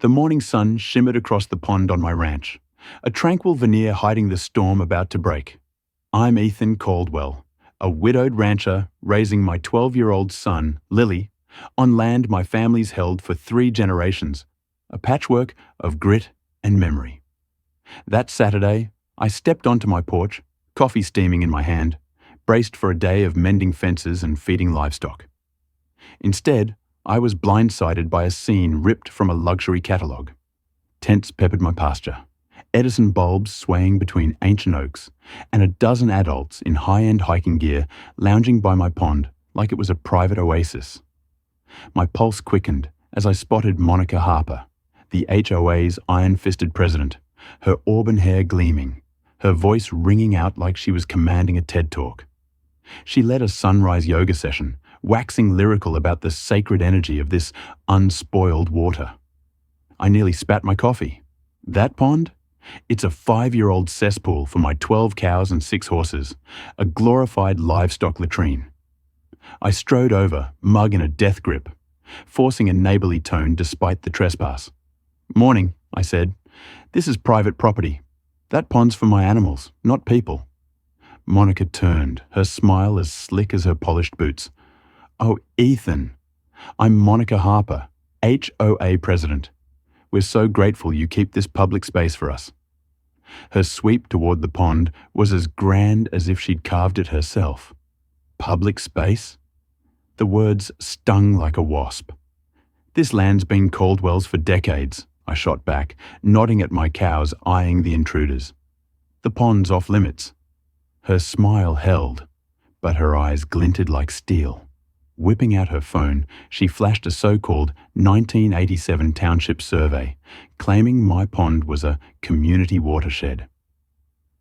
The morning sun shimmered across the pond on my ranch, a tranquil veneer hiding the storm about to break. I'm Ethan Caldwell, a widowed rancher raising my 12-year-old son, Lily, on land my family's held for 3 generations, a patchwork of grit and memory. That Saturday, I stepped onto my porch, coffee steaming in my hand, braced for a day of mending fences and feeding livestock. Instead, I was blindsided by a scene ripped from a luxury catalogue. Tents peppered my pasture, Edison bulbs swaying between ancient oaks, and a dozen adults in high-end hiking gear lounging by my pond like it was a private oasis. My pulse quickened as I spotted Monica Harper, the HOA's iron-fisted president, her auburn hair gleaming, her voice ringing out like she was commanding a TED Talk. She led a sunrise yoga session, waxing lyrical about the sacred energy of this unspoiled water. I nearly spat my coffee. That pond? It's a 5-year-old cesspool for my 12 cows and 6 horses, a glorified livestock latrine. I strode over, mug in a death grip, forcing a neighborly tone despite the trespass. "Morning," I said. "This is private property. That pond's for my animals, not people." Monica turned, her smile as slick as her polished boots. "Oh, Ethan, I'm Monica Harper, HOA president. We're so grateful you keep this public space for us." Her sweep toward the pond was as grand as if she'd carved it herself. Public space? The words stung like a wasp. "This land's been Caldwell's for decades," I shot back, nodding at my cows eyeing the intruders. "The pond's off limits." Her smile held, but her eyes glinted like steel. Whipping out her phone, she flashed a so-called 1987 township survey, claiming my pond was a community watershed.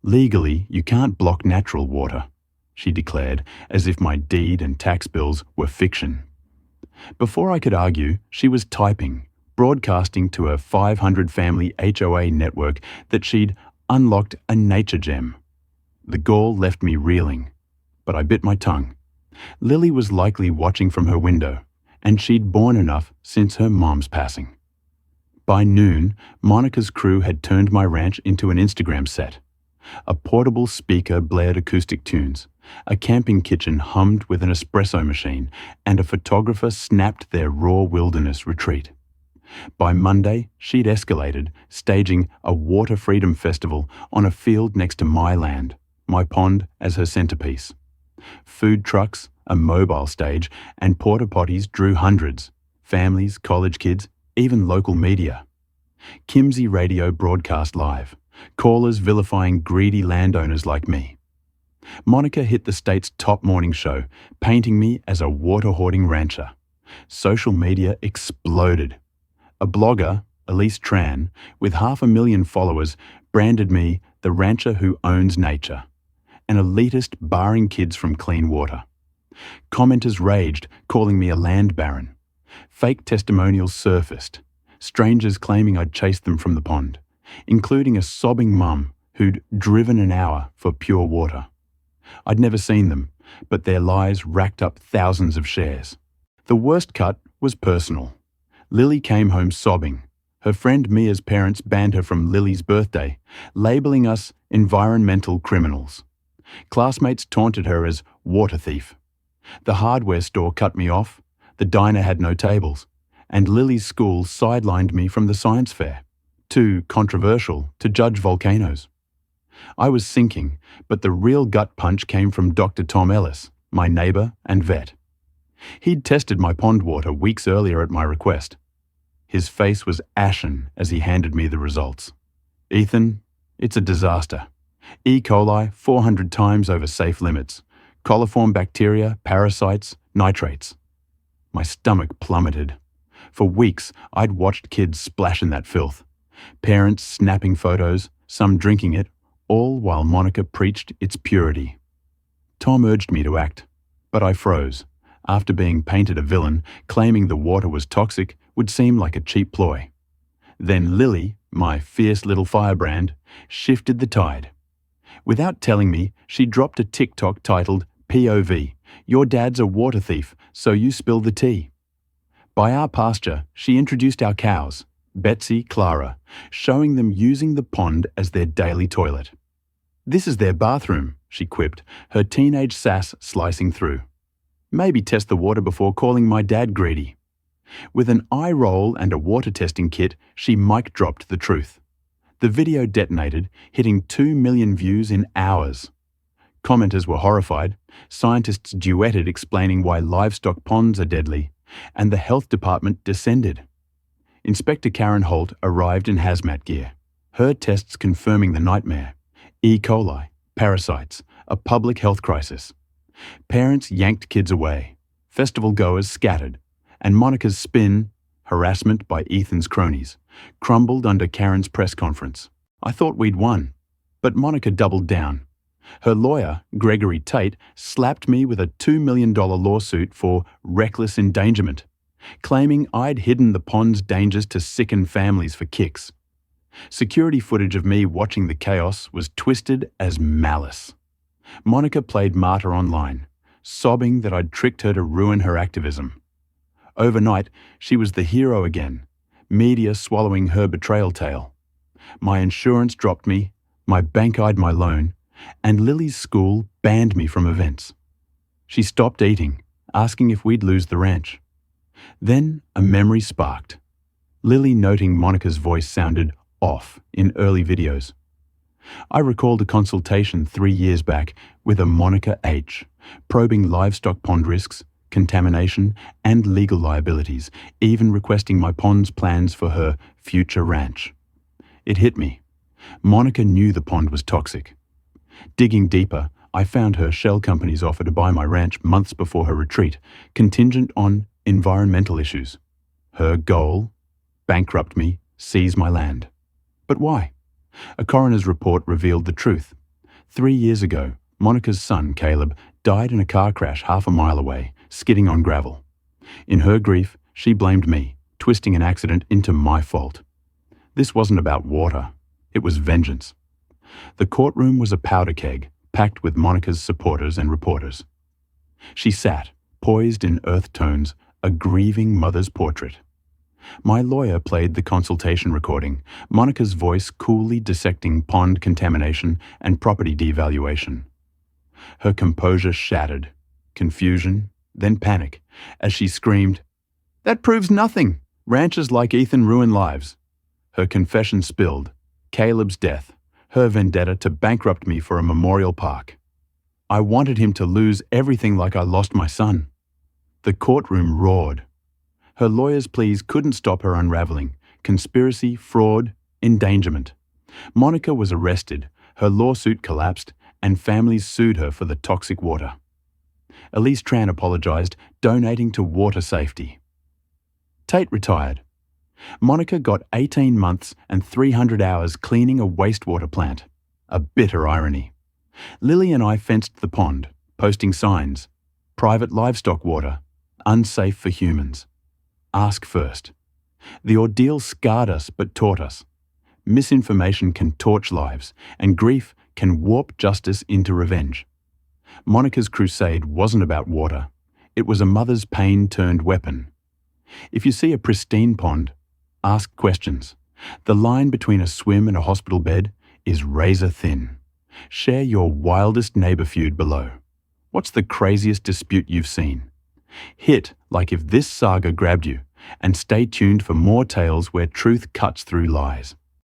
"Legally, you can't block natural water," she declared, as if my deed and tax bills were fiction. Before I could argue, she was typing, broadcasting to her 500-family HOA network that she'd unlocked a nature gem. The gall left me reeling, but I bit my tongue. Lily was likely watching from her window, and she'd borne enough since her mom's passing. By noon, Monica's crew had turned my ranch into an Instagram set. A portable speaker blared acoustic tunes, a camping kitchen hummed with an espresso machine, and a photographer snapped their raw wilderness retreat. By Monday, she'd escalated, staging a water freedom festival on a field next to my land, my pond as her centerpiece. Food trucks, a mobile stage, and porta potties drew hundreds, families, college kids, even local media. Kimsey Radio broadcast live, callers vilifying greedy landowners like me. Monica hit the state's top morning show, painting me as a water-hoarding rancher. Social media exploded. A blogger, Elise Tran, with 500,000 followers, branded me the rancher who owns nature, an elitist barring kids from clean water. Commenters raged, calling me a land baron. Fake testimonials surfaced, strangers claiming I'd chased them from the pond, including a sobbing mum who'd driven an hour for pure water. I'd never seen them, but their lies racked up thousands of shares. The worst cut was personal. Lily came home sobbing. Her friend Mia's parents banned her from Lily's birthday, labeling us environmental criminals. Classmates taunted her as water thief. The hardware store cut me off, the diner had no tables, and Lily's school sidelined me from the science fair. Too controversial to judge volcanoes. I was sinking, but the real gut punch came from Dr. Tom Ellis, my neighbor and vet. He'd tested my pond water weeks earlier at my request. His face was ashen as he handed me the results. "Ethan, it's a disaster. E. coli 400 times over safe limits. Coliform bacteria, parasites, nitrates." My stomach plummeted. For weeks, I'd watched kids splash in that filth. Parents snapping photos, some drinking it, all while Monica preached its purity. Tom urged me to act, but I froze. After being painted a villain, claiming the water was toxic would seem like a cheap ploy. Then Lily, my fierce little firebrand, shifted the tide. Without telling me, she dropped a TikTok titled POV, "Your dad's a water thief, so you spill the tea." By our pasture, she introduced our cows, Betsy, Clara, showing them using the pond as their daily toilet. "This is their bathroom," she quipped, her teenage sass slicing through. "Maybe test the water before calling my dad greedy." With an eye roll and a water testing kit, she mic-dropped the truth. The video detonated, hitting 2 million views in hours. Commenters were horrified, scientists duetted explaining why livestock ponds are deadly, and the health department descended. Inspector Karen Holt arrived in hazmat gear, her tests confirming the nightmare: E. coli, parasites, a public health crisis. Parents yanked kids away, festival goers scattered, and Monica's spin, harassment by Ethan's cronies, crumbled under Karen's press conference. I thought we'd won, but Monica doubled down. Her lawyer, Gregory Tate, slapped me with a $2 million lawsuit for reckless endangerment, claiming I'd hidden the pond's dangers to sicken families for kicks. Security footage of me watching the chaos was twisted as malice. Monica played martyr online, sobbing that I'd tricked her to ruin her activism. Overnight, she was the hero again, media swallowing her betrayal tale. My insurance dropped me, my bank eyed my loan, and Lily's school banned me from events. She stopped eating, asking if we'd lose the ranch. Then a memory sparked. Lily noting Monica's voice sounded off in early videos. I recalled a consultation 3 years back with a Monica H, probing livestock pond risks, contamination, and legal liabilities, even requesting my pond's plans for her future ranch. It hit me. Monica knew the pond was toxic. Digging deeper, I found her shell company's offer to buy my ranch months before her retreat, contingent on environmental issues. Her goal? Bankrupt me, seize my land. But why? A coroner's report revealed the truth. 3 years ago, Monica's son, Caleb, died in a car crash half a mile away, skidding on gravel. In her grief, she blamed me, twisting an accident into my fault. This wasn't about water. It was vengeance. The courtroom was a powder keg, packed with Monica's supporters and reporters. She sat, poised in earth tones, a grieving mother's portrait. My lawyer played the consultation recording, Monica's voice coolly dissecting pond contamination and property devaluation. Her composure shattered, confusion, then panic, as she screamed, "That proves nothing! Ranchers like Ethan ruin lives." Her confession spilled, Caleb's death, her vendetta to bankrupt me for a memorial park. I wanted him to lose everything like I lost my son. The courtroom roared. Her lawyer's pleas couldn't stop her unraveling. Conspiracy, fraud, endangerment. Monica was arrested, her lawsuit collapsed, and families sued her for the toxic water. Elise Tran apologized, donating to water safety. Tate retired. Monica got 18 months and 300 hours cleaning a wastewater plant. A bitter irony. Lily and I fenced the pond, posting signs. Private livestock water. Unsafe for humans. Ask first. The ordeal scarred us but taught us. Misinformation can torch lives, and grief can warp justice into revenge. Monica's crusade wasn't about water. It was a mother's pain turned weapon. If you see a pristine pond, ask questions. The line between a swim and a hospital bed is razor thin. Share your wildest neighbor feud below. What's the craziest dispute you've seen? Hit like if this saga grabbed you, and stay tuned for more tales where truth cuts through lies.